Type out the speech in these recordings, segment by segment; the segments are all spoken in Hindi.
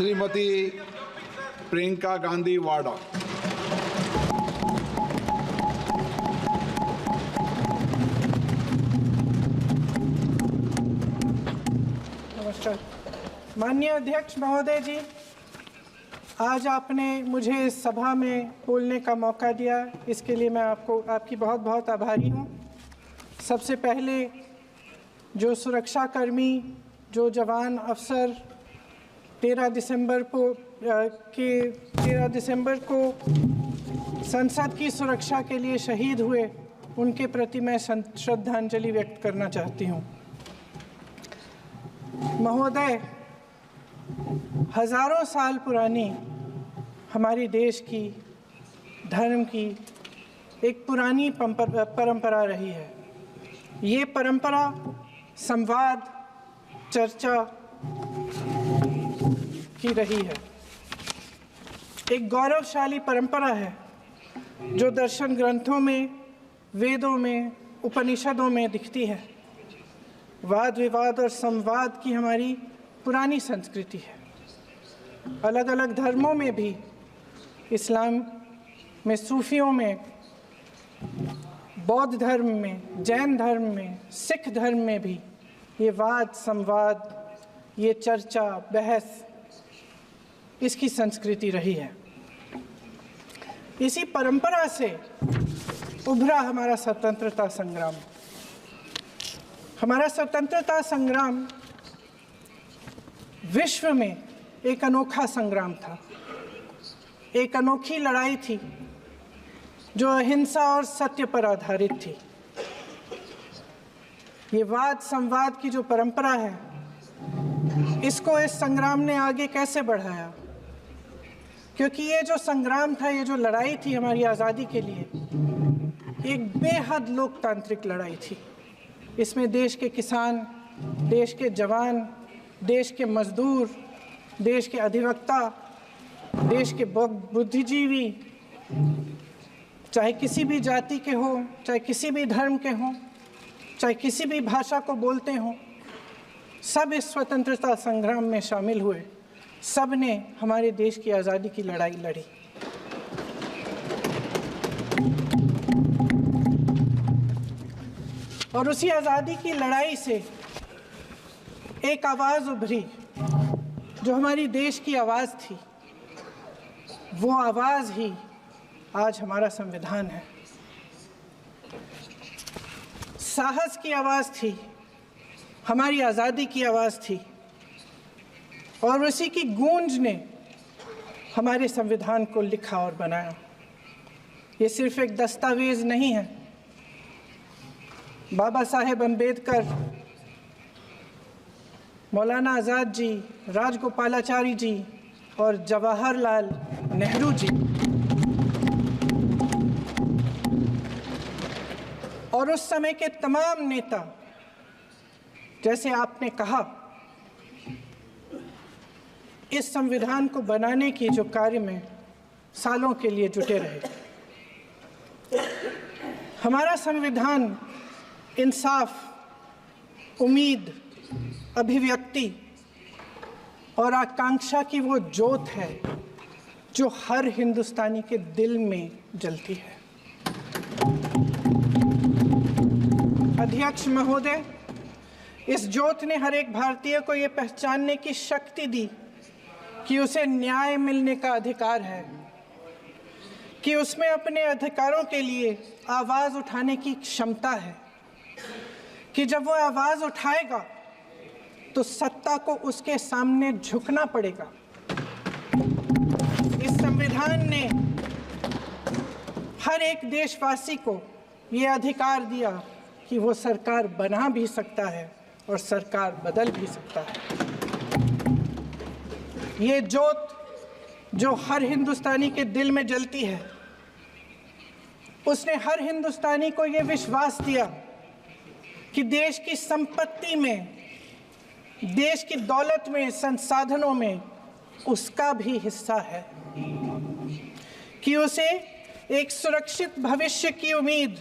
श्रीमती प्रियंका गांधी वाड़ा। नमस्कार। माननीय अध्यक्ष महोदय जी, आज आपने मुझे इस सभा में बोलने का मौका दिया, इसके लिए मैं आपकी बहुत बहुत आभारी हूँ। सबसे पहले जो सुरक्षाकर्मी, जो जवान अफसर 13 दिसंबर को संसद की सुरक्षा के लिए शहीद हुए, उनके प्रति मैं श्रद्धांजलि व्यक्त करना चाहती हूँ। महोदय, हजारों साल पुरानी हमारी देश की, धर्म की एक पुरानी परंपरा रही है। ये परंपरा संवाद, चर्चा की रही है। एक गौरवशाली परंपरा है जो दर्शन ग्रंथों में, वेदों में, उपनिषदों में दिखती है। वाद विवाद और संवाद की हमारी पुरानी संस्कृति है। अलग अलग धर्मों में भी, इस्लाम में, सूफियों में, बौद्ध धर्म में, जैन धर्म में, सिख धर्म में भी ये वाद संवाद, ये चर्चा, बहस, इसकी संस्कृति रही है। इसी परंपरा से उभरा हमारा स्वतंत्रता संग्राम। हमारा स्वतंत्रता संग्राम विश्व में एक अनोखा संग्राम था, एक अनोखी लड़ाई थी जो अहिंसा और सत्य पर आधारित थी। ये वाद संवाद की जो परंपरा है, इसको इस संग्राम ने आगे कैसे बढ़ाया? क्योंकि ये जो संग्राम था, ये जो लड़ाई थी हमारी आज़ादी के लिए, एक बेहद लोकतांत्रिक लड़ाई थी। इसमें देश के किसान, देश के जवान, देश के मजदूर, देश के अधिवक्ता, देश के बुद्धिजीवी, चाहे किसी भी जाति के हों, चाहे किसी भी धर्म के हों, चाहे किसी भी भाषा को बोलते हों, सब इस स्वतंत्रता संग्राम में शामिल हुए। सब ने हमारे देश की आज़ादी की लड़ाई लड़ी। और उसी आज़ादी की लड़ाई से एक आवाज़ उभरी जो हमारी देश की आवाज़ थी। वो आवाज़ ही आज हमारा संविधान है। साहस की आवाज़ थी, हमारी आज़ादी की आवाज़ थी, और उसी की गूंज ने हमारे संविधान को लिखा और बनाया। ये सिर्फ एक दस्तावेज नहीं है। बाबा साहेब अम्बेडकर, मौलाना आज़ाद जी, राजगोपालाचारी जी और जवाहरलाल नेहरू जी और उस समय के तमाम नेता, जैसे आपने कहा, इस संविधान को बनाने की जो कार्य में सालों के लिए जुटे रहे। हमारा संविधान इंसाफ, उम्मीद, अभिव्यक्ति और आकांक्षा की वो ज्योत है जो हर हिंदुस्तानी के दिल में जलती है। अध्यक्ष महोदय, इस ज्योत ने हर एक भारतीय को ये पहचानने की शक्ति दी कि उसे न्याय मिलने का अधिकार है, कि उसमें अपने अधिकारों के लिए आवाज़ उठाने की क्षमता है, कि जब वो आवाज़ उठाएगा तो सत्ता को उसके सामने झुकना पड़ेगा। इस संविधान ने हर एक देशवासी को ये अधिकार दिया कि वो सरकार बना भी सकता है और सरकार बदल भी सकता है। ये ज्योत जो हर हिंदुस्तानी के दिल में जलती है, उसने हर हिंदुस्तानी को ये विश्वास दिया कि देश की संपत्ति में, देश की दौलत में, संसाधनों में उसका भी हिस्सा है, कि उसे एक सुरक्षित भविष्य की उम्मीद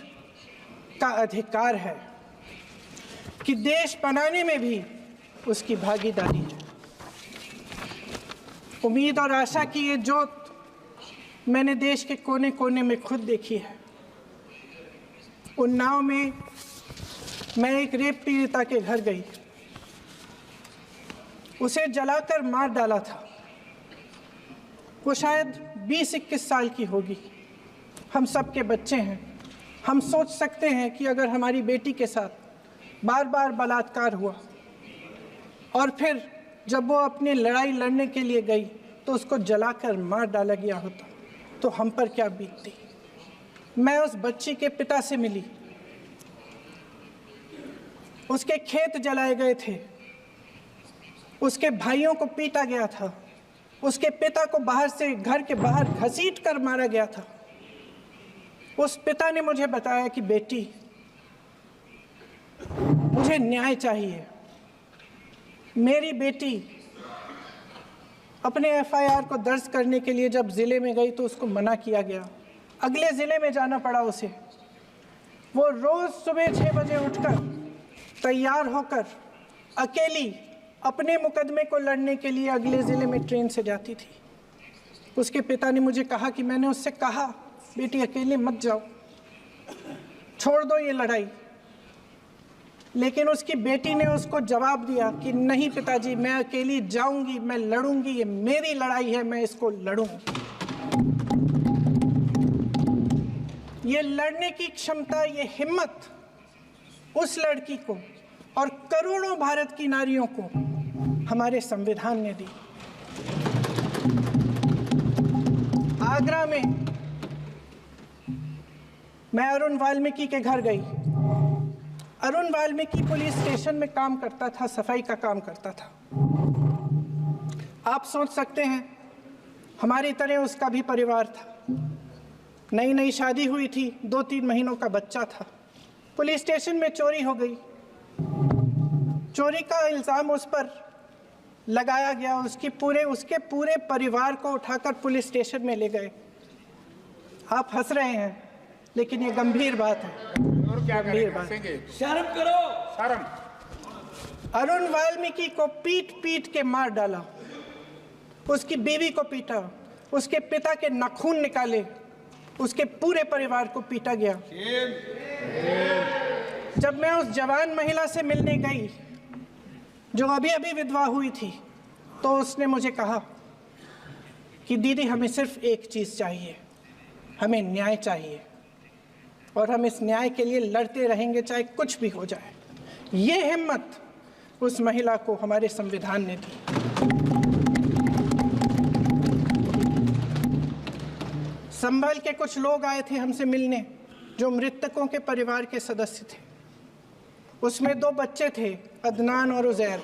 का अधिकार है, कि देश बनाने में भी उसकी भागीदारी है। उम्मीद और आशा की ये जोत मैंने देश के कोने कोने में खुद देखी है। उन्नाव में मैं एक रेप पीड़िता के घर गई, उसे जलाकर मार डाला था। वो शायद 20-21 साल की होगी। हम सब के बच्चे हैं। हम सोच सकते हैं कि अगर हमारी बेटी के साथ बार बार बलात्कार हुआ और फिर जब वो अपनी लड़ाई लड़ने के लिए गई तो उसको जलाकर मार डाला गया होता तो हम पर क्या बीतती। मैं उस बच्ची के पिता से मिली। उसके खेत जलाए गए थे, उसके भाइयों को पीटा गया था, उसके पिता को बाहर से घर के बाहर घसीट कर मारा गया था। उस पिता ने मुझे बताया कि बेटी, मुझे न्याय चाहिए। मेरी बेटी अपने एफआईआर को दर्ज करने के लिए जब ज़िले में गई तो उसको मना किया गया। अगले ज़िले में जाना पड़ा उसे। वो रोज़ सुबह 6 बजे उठकर तैयार होकर अकेली अपने मुकदमे को लड़ने के लिए अगले ज़िले में ट्रेन से जाती थी। उसके पिता ने मुझे कहा कि मैंने उससे कहा, बेटी अकेले मत जाओ, छोड़ दो ये लड़ाई। लेकिन उसकी बेटी ने उसको जवाब दिया कि नहीं पिताजी, मैं अकेली जाऊंगी, मैं लड़ूंगी, ये मेरी लड़ाई है, मैं इसको लड़ूंगी। ये लड़ने की क्षमता, ये हिम्मत उस लड़की को और करोड़ों भारत की नारियों को हमारे संविधान ने दी। आगरा में मैं अरुण वाल्मीकि के घर गई। अरुण वाल्मीकि पुलिस स्टेशन में काम करता था, सफाई का काम करता था। आप सोच सकते हैं हमारी तरह उसका भी परिवार था। नई नई शादी हुई थी, 2-3 महीनों का बच्चा था। पुलिस स्टेशन में चोरी हो गई। चोरी का इल्ज़ाम उस पर लगाया गया। उसके पूरे परिवार को उठाकर पुलिस स्टेशन में ले गए। आप हंस रहे हैं, लेकिन ये गंभीर बात है। और क्या गंभीर बात। शर्म करो, शर्म। अरुण वाल्मीकि को पीट पीट के मार डाला, उसकी बीवी को पीटा, उसके पिता के नाखून निकाले, उसके पूरे परिवार को पीटा गया। जब मैं उस जवान महिला से मिलने गई जो अभी अभी विधवा हुई थी, तो उसने मुझे कहा कि दीदी, हमें सिर्फ एक चीज़ चाहिए, हमें न्याय चाहिए और हम इस न्याय के लिए लड़ते रहेंगे, चाहे कुछ भी हो जाए। ये हिम्मत उस महिला को हमारे संविधान ने दी। संभल के कुछ लोग आए थे हमसे मिलने, जो मृतकों के परिवार के सदस्य थे। उसमें 2 बच्चे थे, अदनान और उजैर।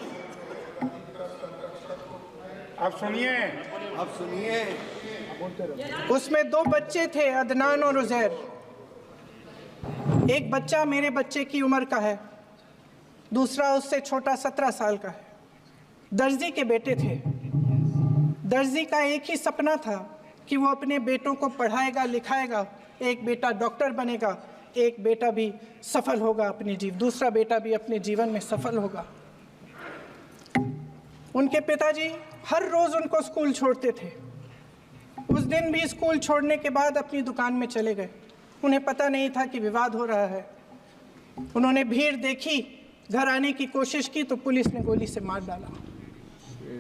अब सुनिए। उसमें 2 बच्चे थे, अदनान और उजैर। एक बच्चा मेरे बच्चे की उम्र का है, दूसरा उससे छोटा 17 साल का है। दर्जी के बेटे थे। दर्जी का एक ही सपना था कि वो अपने बेटों को पढ़ाएगा, लिखाएगा। एक बेटा डॉक्टर बनेगा, एक बेटा भी सफल होगा दूसरा बेटा भी अपने जीवन में सफल होगा। उनके पिताजी हर रोज़ उनको स्कूल छोड़ते थे। उस दिन भी स्कूल छोड़ने के बाद अपनी दुकान में चले गए। उन्हें पता नहीं था कि विवाद हो रहा है। उन्होंने भीड़ देखी, घर आने की कोशिश की तो पुलिस ने गोली से मार डाला।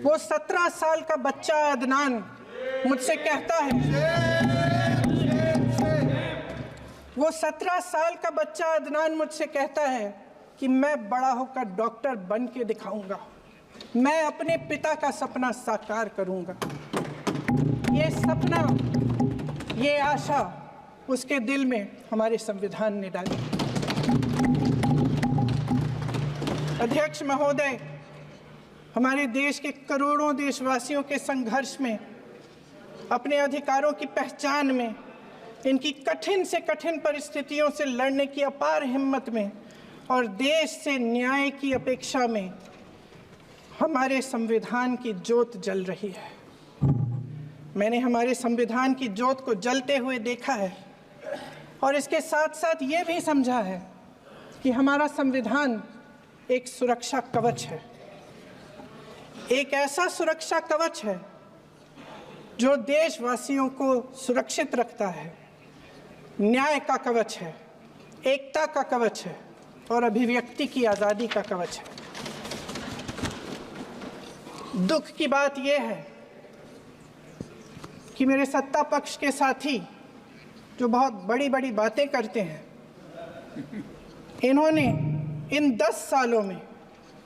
वो 17 साल का बच्चा अदनान मुझसे कहता है, वो 17 साल का बच्चा अदनान मुझसे कहता है कि मैं बड़ा होकर डॉक्टर बन के दिखाऊंगा, मैं अपने पिता का सपना साकार करूंगा। ये सपना, ये आशा उसके दिल में हमारे संविधान ने डाली। अध्यक्ष महोदय, हमारे देश के करोड़ों देशवासियों के संघर्ष में, अपने अधिकारों की पहचान में, इनकी कठिन से कठिन परिस्थितियों से लड़ने की अपार हिम्मत में और देश से न्याय की अपेक्षा में हमारे संविधान की ज्योत जल रही है। मैंने हमारे संविधान की ज्योत को जलते हुए देखा है और इसके साथ साथ ये भी समझा है कि हमारा संविधान एक सुरक्षा कवच है। एक ऐसा सुरक्षा कवच है जो देशवासियों को सुरक्षित रखता है, न्याय का कवच है, एकता का कवच है और अभिव्यक्ति की आज़ादी का कवच है। दुख की बात यह है कि मेरे सत्ता पक्ष के साथी जो बहुत बड़ी बड़ी बातें करते हैं, इन्होंने इन 10 सालों में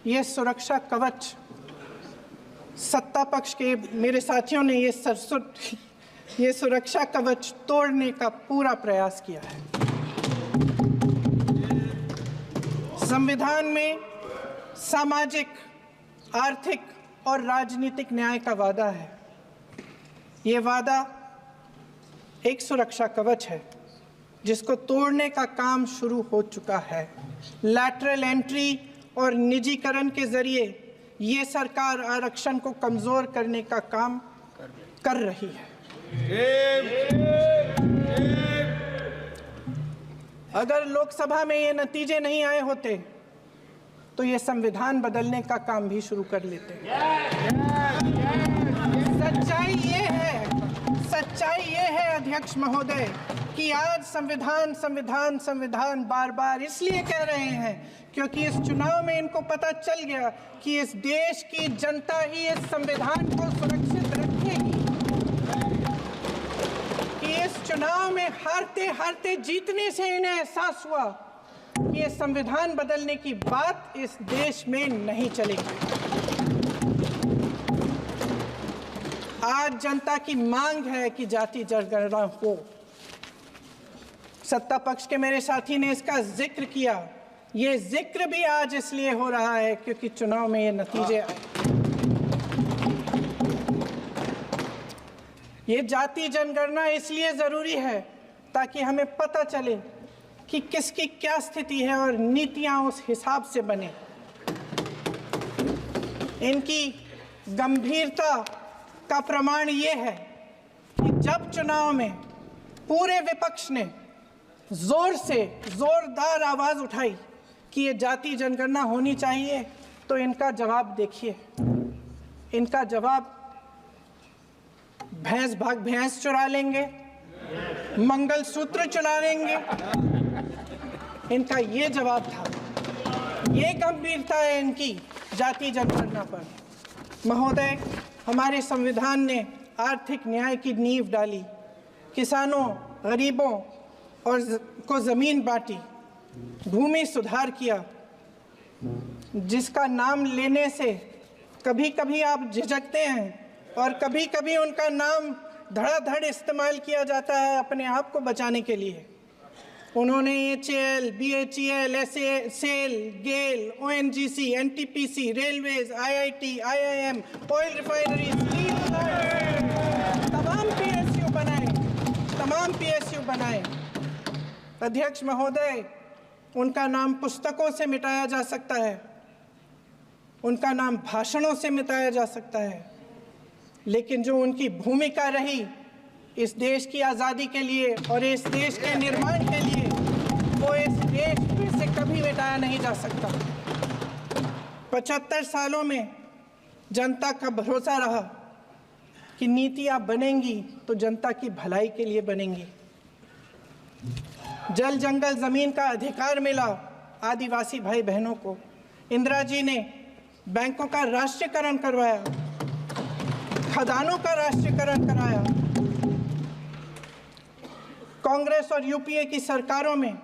ये सुरक्षा कवच, सत्ता पक्ष के मेरे साथियों ने ये सुरक्षा कवच तोड़ने का पूरा प्रयास किया है। संविधान में सामाजिक, आर्थिक और राजनीतिक न्याय का वादा है। ये वादा एक सुरक्षा कवच है जिसको तोड़ने का काम शुरू हो चुका है। लैटरल एंट्री और निजीकरण के जरिए ये सरकार आरक्षण को कमजोर करने का काम कर रही है। अगर लोकसभा में ये नतीजे नहीं आए होते तो ये संविधान बदलने का काम भी शुरू कर लेते। सच्चाई ये है अध्यक्ष महोदय कि आज संविधान बार बार इसलिए कह रहे हैं क्योंकि इस चुनाव में इनको पता चल गया कि इस देश की जनता ही इस संविधान को सुरक्षित रखेगी, कि इस चुनाव में हारते हारते जीतने से इन्हें एहसास हुआ कि ये संविधान बदलने की बात इस देश में नहीं चलेगी। आज जनता की मांग है कि जाति जनगणना हो। सत्ता पक्ष के मेरे साथी ने इसका जिक्र किया। ये जिक्र भी आज इसलिए हो रहा है क्योंकि चुनाव में ये नतीजे आए। ये जाति जनगणना इसलिए जरूरी है ताकि हमें पता चले कि किसकी क्या स्थिति है और नीतियां उस हिसाब से बने। इनकी गंभीरता का प्रमाण ये है कि जब चुनाव में पूरे विपक्ष ने जोरदार आवाज उठाई कि ये जाति जनगणना होनी चाहिए, तो इनका जवाब देखिए। इनका जवाब भैंस भाग भैंस चुरा लेंगे, मंगलसूत्र चुरा लेंगे, इनका ये जवाब था। ये गंभीरता है इनकी जाति जनगणना पर। महोदय, हमारे संविधान ने आर्थिक न्याय की नींव डाली, किसानों, गरीबों और को जमीन बांटी, भूमि सुधार किया, जिसका नाम लेने से कभी कभी आप झिझकते हैं और कभी कभी उनका नाम धड़ाधड़ इस्तेमाल किया जाता है अपने आप को बचाने के लिए। उन्होंने HAL, BHEL, SAIL, GAIL, ONGC, NTPC, railways, IIT, IIM, oil refinery, तमाम PSU बनाए। अध्यक्ष महोदय, उनका नाम पुस्तकों से मिटाया जा सकता है, उनका नाम भाषणों से मिटाया जा सकता है, लेकिन जो उनकी भूमिका रही इस देश की आज़ादी के लिए और इस देश के निर्माण के लिए, वो इस देश में से कभी मिटाया नहीं जा सकता। 75 सालों में जनता का भरोसा रहा कि नीतियाँ बनेंगी तो जनता की भलाई के लिए बनेंगी। जल जंगल ज़मीन का अधिकार मिला आदिवासी भाई बहनों को। इंदिरा जी ने बैंकों का राष्ट्रीयकरण करवाया, खदानों का राष्ट्रीयकरण कराया। कांग्रेस और यूपीए की सरकारों में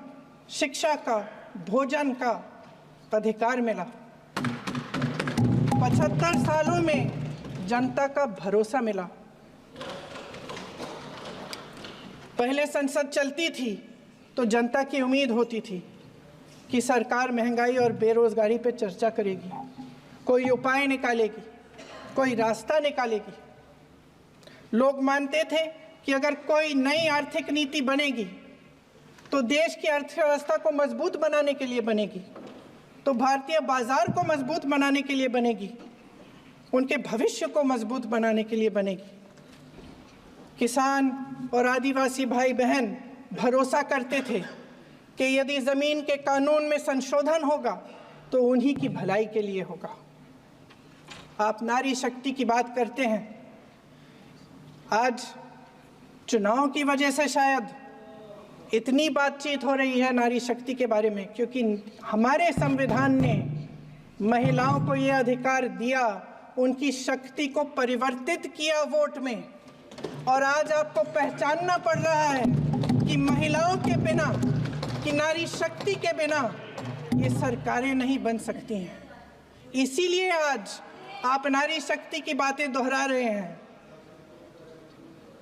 शिक्षा का, भोजन का अधिकार मिला। 75 सालों में जनता का भरोसा मिला। पहले संसद चलती थी तो जनता की उम्मीद होती थी कि सरकार महंगाई और बेरोजगारी पर चर्चा करेगी, कोई उपाय निकालेगी, कोई रास्ता निकालेगी। लोग मानते थे कि अगर कोई नई आर्थिक नीति बनेगी तो देश की अर्थव्यवस्था को मजबूत बनाने के लिए बनेगी, तो भारतीय बाजार को मजबूत बनाने के लिए बनेगी, उनके भविष्य को मजबूत बनाने के लिए बनेगी। किसान और आदिवासी भाई बहन भरोसा करते थे कि यदि ज़मीन के कानून में संशोधन होगा तो उन्हीं की भलाई के लिए होगा। आप नारी शक्ति की बात करते हैं। आज चुनाव की वजह से शायद इतनी बातचीत हो रही है नारी शक्ति के बारे में, क्योंकि हमारे संविधान ने महिलाओं को ये अधिकार दिया, उनकी शक्ति को परिवर्तित किया वोट में। और आज आपको पहचानना पड़ रहा है कि महिलाओं के बिना, कि नारी शक्ति के बिना ये सरकारें नहीं बन सकती हैं। इसीलिए आज आप नारी शक्ति की बातें दोहरा रहे हैं।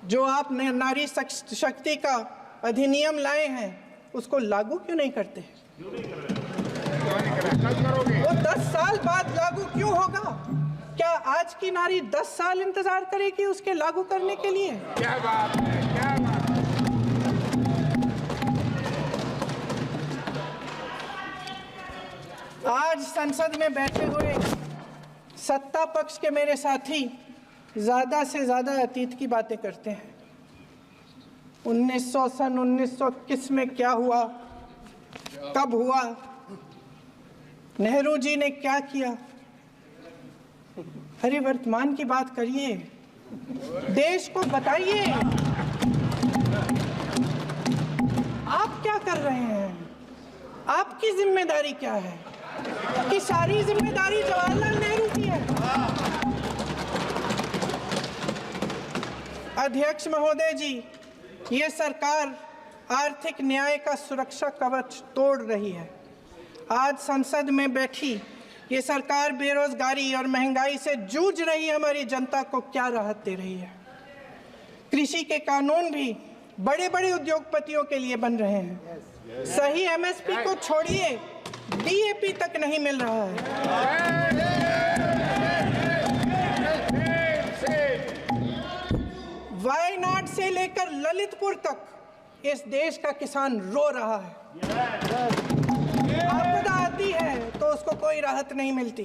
जो आप नारी शक्ति का अधिनियम लाए हैं उसको लागू क्यों नहीं करते? वो 10 साल बाद लागू क्यों होगा? क्या आज की नारी 10 साल इंतजार करेगी उसके लागू करने के लिए? क्या बात है, क्या बात है। आज संसद में बैठे हुए सत्ता पक्ष के मेरे साथी ज्यादा से ज्यादा अतीत की बातें करते हैं। 1921 में क्या हुआ, कब हुआ, नेहरू जी ने क्या किया। अरे वर्तमान की बात करिए, देश को बताइए आप क्या कर रहे हैं, आपकी जिम्मेदारी क्या है? कि सारी जिम्मेदारी जवाहरलाल नेहरू की है। अध्यक्ष महोदय जी, ये सरकार आर्थिक न्याय का सुरक्षा कवच तोड़ रही है। आज संसद में बैठी ये सरकार बेरोजगारी और महंगाई से जूझ रही हमारी जनता को क्या राहत दे रही है? कृषि के कानून भी बड़े बड़े उद्योगपतियों के लिए बन रहे हैं। सही एमएसपी को छोड़िए, डीएपी तक नहीं मिल रहा है। वायनाड से लेकर ललितपुर तक इस देश का किसान रो रहा है। आपदा आती है तो उसको कोई राहत नहीं मिलती।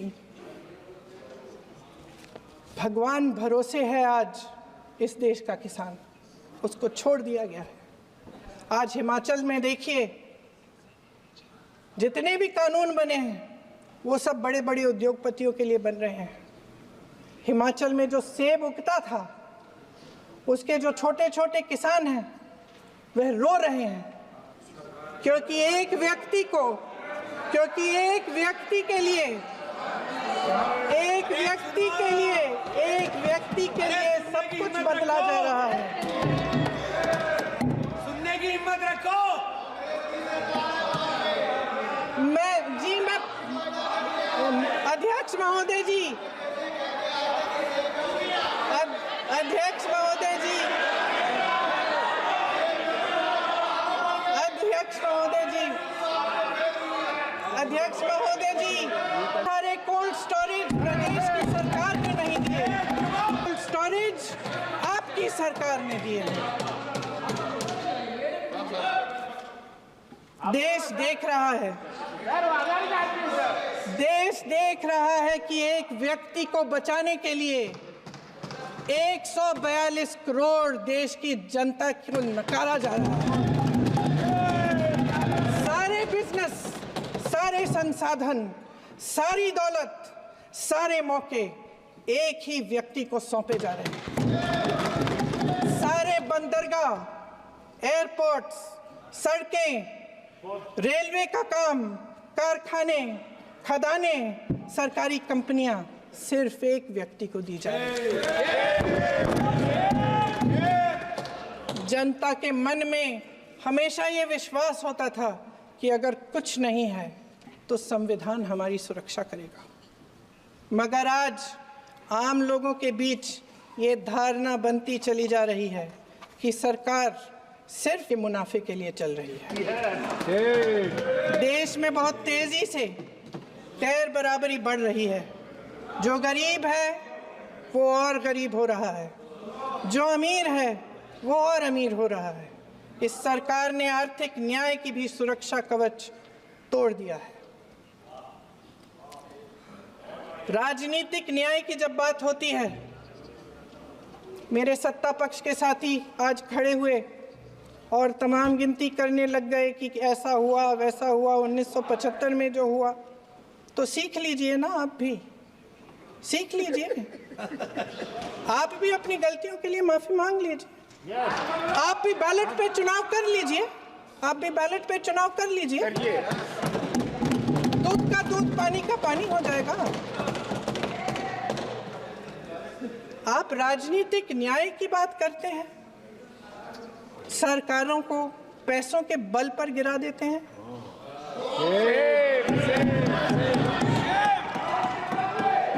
भगवान भरोसे है आज इस देश का किसान, उसको छोड़ दिया गया है। आज हिमाचल में देखिए, जितने भी कानून बने हैं वो सब बड़े बड़े उद्योगपतियों के लिए बन रहे हैं। हिमाचल में जो सेब उगता था उसके जो छोटे छोटे किसान हैं वह रो रहे हैं, क्योंकि एक व्यक्ति के लिए सब कुछ बदला जा रहा है। सुनने की हिम्मत रखो। मैं अध्यक्ष महोदय जी, अध्यक्ष महोदय जी, सारे कोल्ड स्टोरेज प्रदेश की सरकार ने नहीं दिए, कोल्ड स्टोरेज आपकी सरकार ने दिए। देश देख रहा है कि एक व्यक्ति को बचाने के लिए 142 करोड़ देश की जनता को नकारा जा रहा है। सारे बिजनेस, सारे संसाधन, सारी दौलत, सारे मौके एक ही व्यक्ति को सौंपे जा रहे हैं। सारे बंदरगाह, एयरपोर्ट्स, सड़कें, रेलवे का काम, कारखाने, खदानें, सरकारी कंपनियां सिर्फ एक व्यक्ति को दी जा रही है। जनता के मन में हमेशा ये विश्वास होता था कि अगर कुछ नहीं है तो संविधान हमारी सुरक्षा करेगा, मगर आज आम लोगों के बीच ये धारणा बनती चली जा रही है कि सरकार सिर्फ मुनाफे के लिए चल रही है। देश में बहुत तेजी से गैर बराबरी बढ़ रही है। जो गरीब है वो और गरीब हो रहा है, जो अमीर है वो और अमीर हो रहा है। इस सरकार ने आर्थिक न्याय की भी सुरक्षा कवच तोड़ दिया है। राजनीतिक न्याय की जब बात होती है, मेरे सत्ता पक्ष के साथी आज खड़े हुए और तमाम गिनती करने लग गए कि ऐसा हुआ वैसा हुआ, 1975 में जो हुआ, तो सीख लीजिए ना आप भी। सीख लीजिए। आप भी अपनी गलतियों के लिए माफी मांग लीजिए। आप भी बैलेट पे चुनाव कर लीजिए। आप भी बैलेट पे चुनाव कर लीजिए। दूध का दूध, पानी का पानी हो जाएगा। आप राजनीतिक न्याय की बात करते हैं, सरकारों को पैसों के बल पर गिरा देते हैं।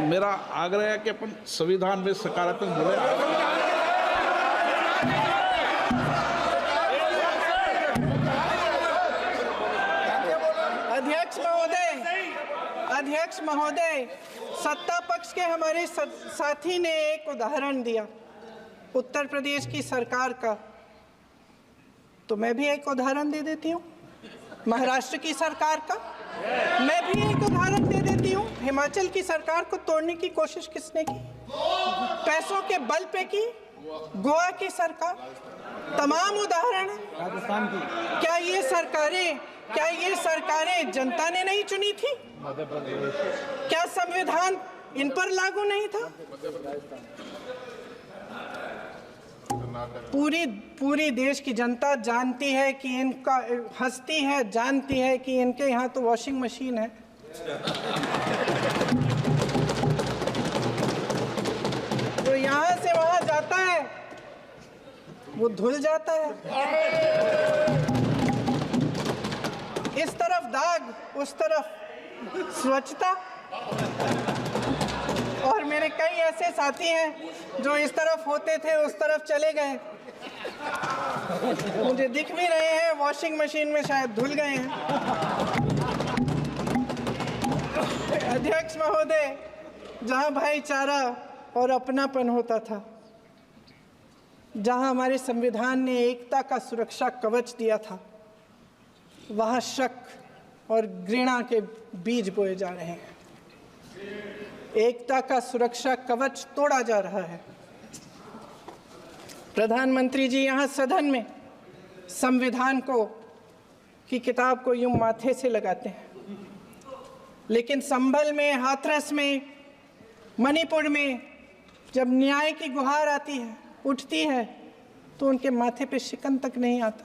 मेरा आग्रह है कि अपन संविधान में सकारात्मक बोले। अध्यक्ष महोदय, सत्ता पक्ष के हमारे साथी ने एक उदाहरण दिया उत्तर प्रदेश की सरकार का, तो मैं भी एक उदाहरण दे देती हूँ महाराष्ट्र की सरकार का। मैं भी एक उदाहरण दे देती हूँ हिमाचल की सरकार को तोड़ने की कोशिश किसने की, पैसों के बल पे की, गोवा की सरकार। तमाम उदाहरण राजस्थान की। क्या ये सरकारें जनता ने नहीं चुनी थी? क्या संविधान इन पर लागू नहीं था? पूरी देश की जनता जानती है कि इनका, हंसती है, जानती है कि इनके यहाँ तो वॉशिंग मशीन है। तो यहाँ से वहाँ जाता है, वो धुल जाता है। इस तरफ दाग, उस तरफ स्वच्छता। और मेरे कई ऐसे साथी हैं जो इस तरफ होते थे उस तरफ चले गए, मुझे दिख भी रहे हैं, वॉशिंग मशीन में शायद धुल गए हैं। अध्यक्ष महोदय, जहां भाईचारा और अपनापन होता था, जहां हमारे संविधान ने एकता का सुरक्षा कवच दिया था, वहां शक और घृणा के बीज बोए जा रहे हैं। एकता का सुरक्षा कवच तोड़ा जा रहा है। प्रधानमंत्री जी यहाँ सदन में संविधान की किताब को यूं माथे से लगाते हैं, लेकिन संभल में, हाथरस में, मणिपुर में जब न्याय की गुहार आती है, उठती है, तो उनके माथे पे शिकन तक नहीं आता।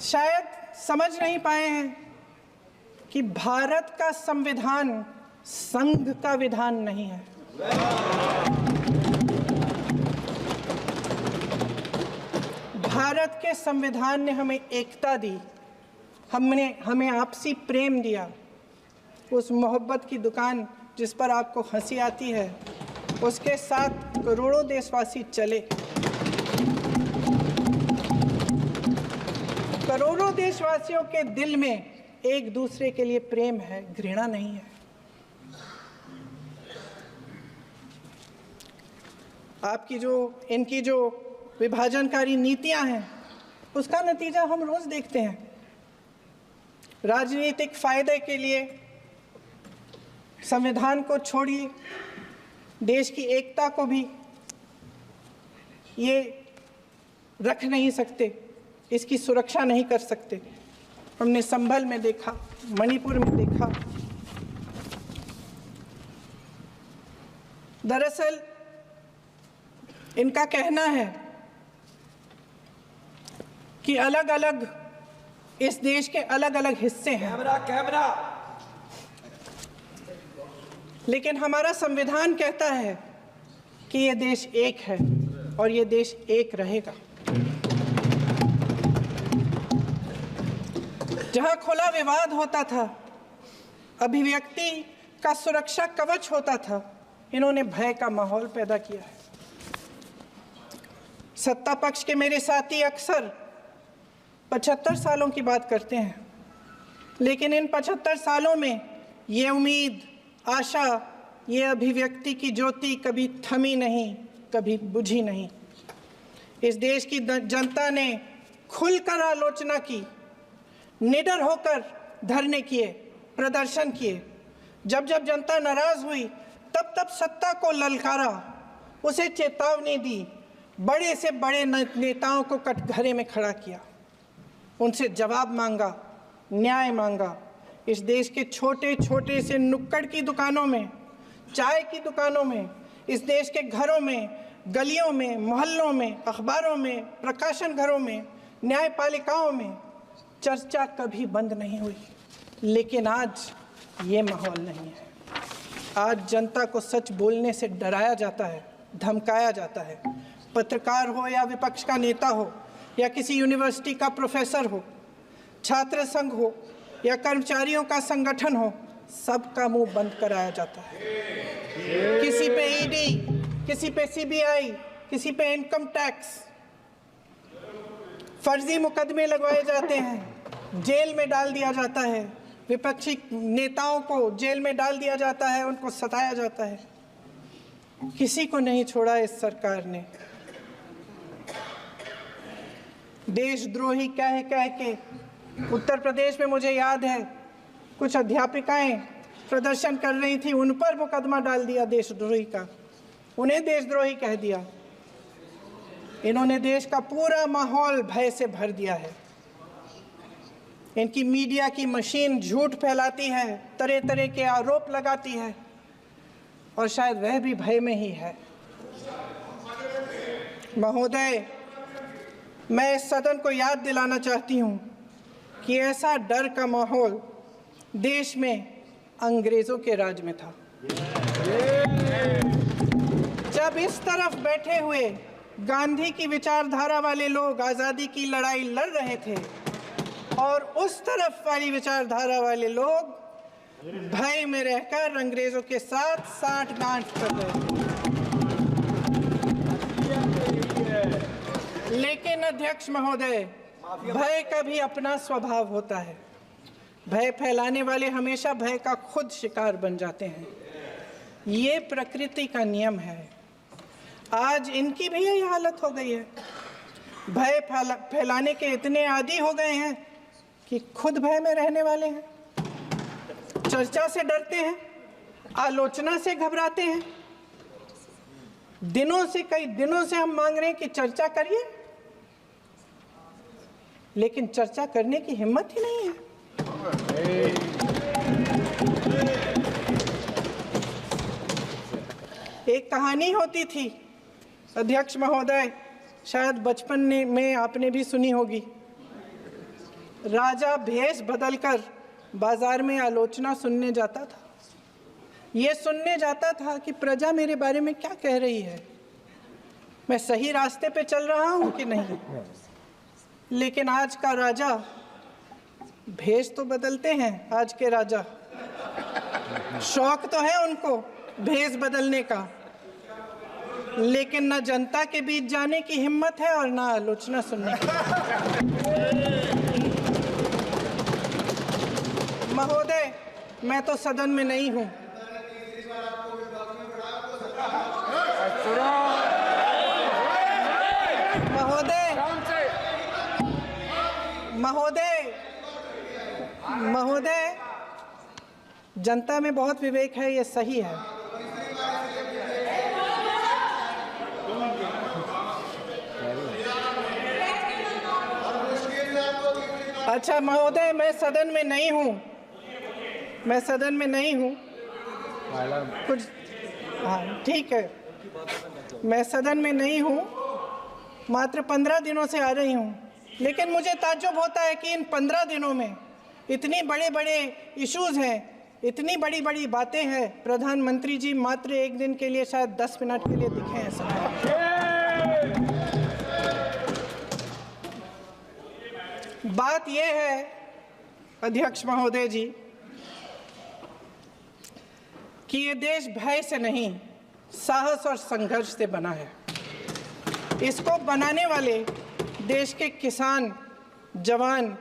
शायद समझ नहीं पाए हैं कि भारत का संविधान संघ का विधान नहीं है। भारत के संविधान ने हमें एकता दी, हमें आपसी प्रेम दिया। उस मोहब्बत की दुकान जिस पर आपको हंसी आती है, उसके साथ करोड़ों देशवासी चले। करोड़ों देशवासियों के दिल में एक दूसरे के लिए प्रेम है, घृणा नहीं है। इनकी जो विभाजनकारी नीतियां हैं, उसका नतीजा हम रोज देखते हैं। राजनीतिक फायदे के लिए संविधान को छोड़िए, देश की एकता को भी ये रख नहीं सकते, इसकी सुरक्षा नहीं कर सकते। हमने संभल में देखा, मणिपुर में देखा। दरअसल इनका कहना है कि अलग अलग इस देश के अलग अलग हिस्से हैं। कैमरा। लेकिन हमारा संविधान कहता है कि ये देश एक है और ये देश एक रहेगा। जहां खुला विवाद होता था, अभिव्यक्ति का सुरक्षा कवच होता था, इन्होंने भय का माहौल पैदा किया है। सत्ता पक्ष के मेरे साथी अक्सर 75 सालों की बात करते हैं, लेकिन इन 75 सालों में ये उम्मीद, आशा, ये अभिव्यक्ति की ज्योति कभी थमी नहीं, कभी बुझी नहीं। इस देश की जनता ने खुलकर आलोचना की, निडर होकर धरने किए, प्रदर्शन किए। जब जब जनता नाराज हुई, तब तब सत्ता को ललकारा, उसे चेतावनी दी, बड़े से बड़े नेताओं को कटघरे में खड़ा किया, उनसे जवाब मांगा, न्याय मांगा। इस देश के छोटे छोटे से नुक्कड़ की दुकानों में, चाय की दुकानों में, इस देश के घरों में, गलियों में, मोहल्लों में, अखबारों में, प्रकाशन घरों में, न्यायपालिकाओं में चर्चा कभी बंद नहीं हुई। लेकिन आज ये माहौल नहीं है। आज जनता को सच बोलने से डराया जाता है, धमकाया जाता है। पत्रकार हो या विपक्ष का नेता हो या किसी यूनिवर्सिटी का प्रोफेसर हो, छात्र संघ हो या कर्मचारियों का संगठन हो, सबका मुंह बंद कराया जाता है। किसी पे ईडी, किसी पे सीबीआई, किसी पे इनकम टैक्स, फर्जी मुकदमे लगवाए जाते हैं, जेल में डाल दिया जाता है, विपक्षी नेताओं को जेल में डाल दिया जाता है, उनको सताया जाता है। किसी को नहीं छोड़ा इस सरकार ने। देशद्रोही कह के उत्तर प्रदेश में मुझे याद है कुछ अध्यापिकाएं प्रदर्शन कर रही थी, उन पर मुकदमा डाल दिया देशद्रोही का, उन्हें देशद्रोही कह दिया। इन्होंने देश का पूरा माहौल भय से भर दिया है। इनकी मीडिया की मशीन झूठ फैलाती है, तरह तरह के आरोप लगाती है, और शायद वह भी भय में ही है। महोदय, मैं इस सदन को याद दिलाना चाहती हूँ कि ऐसा डर का माहौल देश में अंग्रेजों के राज में था। जब इस तरफ बैठे हुए गांधी की विचारधारा वाले लोग आज़ादी की लड़ाई लड़ रहे थे और उस तरफ वाली विचारधारा वाले लोग भय में रहकर अंग्रेजों के साथ साठ-गांठ कर रहे थे। लेकिन अध्यक्ष महोदय, भय का भी अपना स्वभाव होता है। भय फैलाने वाले हमेशा भय का खुद शिकार बन जाते हैं। ये प्रकृति का नियम है। आज इनकी भी यही हालत हो गई है। भय फैलाने के इतने आदी हो गए हैं कि खुद भय में रहने वाले हैं। चर्चा से डरते हैं, आलोचना से घबराते हैं। कई दिनों से हम मांग रहे हैं कि चर्चा करिए, लेकिन चर्चा करने की हिम्मत ही नहीं है। एक कहानी होती थी अध्यक्ष महोदय, शायद बचपन में आपने भी सुनी होगी। राजा भेष बदलकर बाजार में आलोचना सुनने जाता था। ये सुनने जाता था कि प्रजा मेरे बारे में क्या कह रही है, मैं सही रास्ते पे चल रहा हूँ कि नहीं। लेकिन आज का राजा, भेष तो बदलते हैं आज के राजा, शौक तो है उनको भेष बदलने का, लेकिन न जनता के बीच जाने की हिम्मत है और न आलोचना सुनने की। महोदय, मैं तो सदन में नहीं हूँ। महोदय, जनता में बहुत विवेक है, ये सही है। अच्छा महोदय, मैं सदन में नहीं हूँ, कुछ, हाँ ठीक है, मैं सदन में नहीं हूँ, मात्र 15 दिनों से आ रही हूँ। लेकिन मुझे ताज्जुब होता है कि इन 15 दिनों में इतनी बड़े इश्यूज़ हैं, इतनी बड़ी बातें हैं, प्रधानमंत्री जी मात्र एक दिन के लिए शायद 10 मिनट के लिए दिखे हैं सब। बात यह है अध्यक्ष महोदय जी कि ये देश भय से नहीं, साहस और संघर्ष से बना है। इसको बनाने वाले देश के किसान, जवान,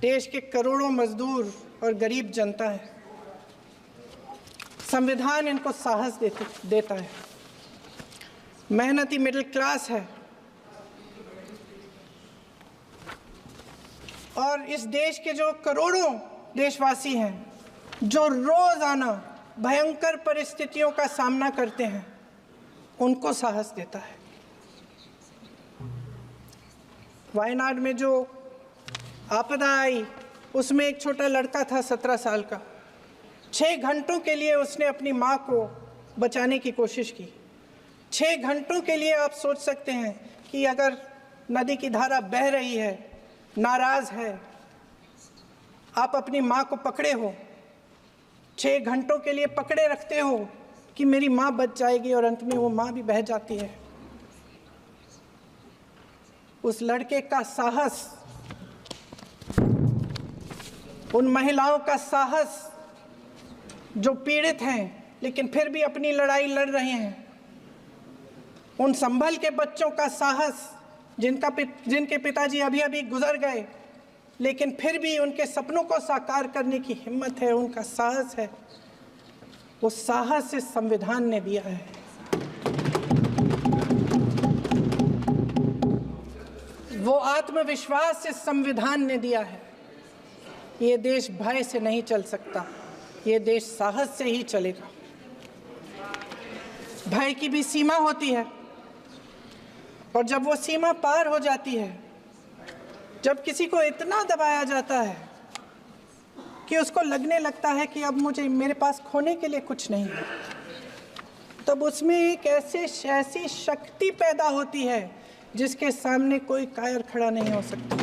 देश के करोड़ों मजदूर और गरीब जनता है। संविधान इनको साहस देता है। मेहनती मिडिल क्लास है। और इस देश के जो करोड़ों देशवासी हैं, जो रोजाना भयंकर परिस्थितियों का सामना करते हैं, उनको साहस देता है। वायनाड में जो आपदा आई, उसमें एक छोटा लड़का था 17 साल का। 6 घंटों के लिए उसने अपनी माँ को बचाने की कोशिश की। 6 घंटों के लिए आप सोच सकते हैं कि अगर नदी की धारा बह रही है, नाराज है, आप अपनी माँ को पकड़े हो, 6 घंटों के लिए पकड़े रखते हो कि मेरी माँ बच जाएगी, और अंत में वो माँ भी बह जाती है। उस लड़के का साहस, उन महिलाओं का साहस जो पीड़ित हैं लेकिन फिर भी अपनी लड़ाई लड़ रहे हैं, उन संभल के बच्चों का साहस जिनके पिताजी अभी अभी गुजर गए लेकिन फिर भी उनके सपनों को साकार करने की हिम्मत है, उनका साहस है, वो साहस इस संविधान ने दिया है। वो आत्मविश्वास इस संविधान ने दिया है। ये देश भय से नहीं चल सकता, ये देश साहस से ही चलेगा। भय की भी सीमा होती है, और जब वो सीमा पार हो जाती है, जब किसी को इतना दबाया जाता है कि उसको लगने लगता है कि अब मेरे पास खोने के लिए कुछ नहीं है, तब उसमें एक ऐसी शक्ति पैदा होती है जिसके सामने कोई कायर खड़ा नहीं हो सकता।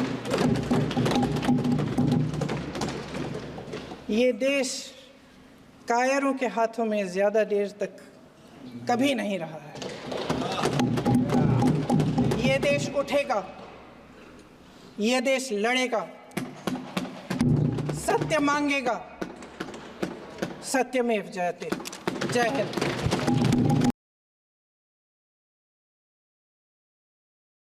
ये देश कायरों के हाथों में ज़्यादा देर तक कभी नहीं रहा है। ये देश उठेगा, ये देश लड़ेगा, सत्य मांगेगा, सत्यमेव जयते। जय हिंद।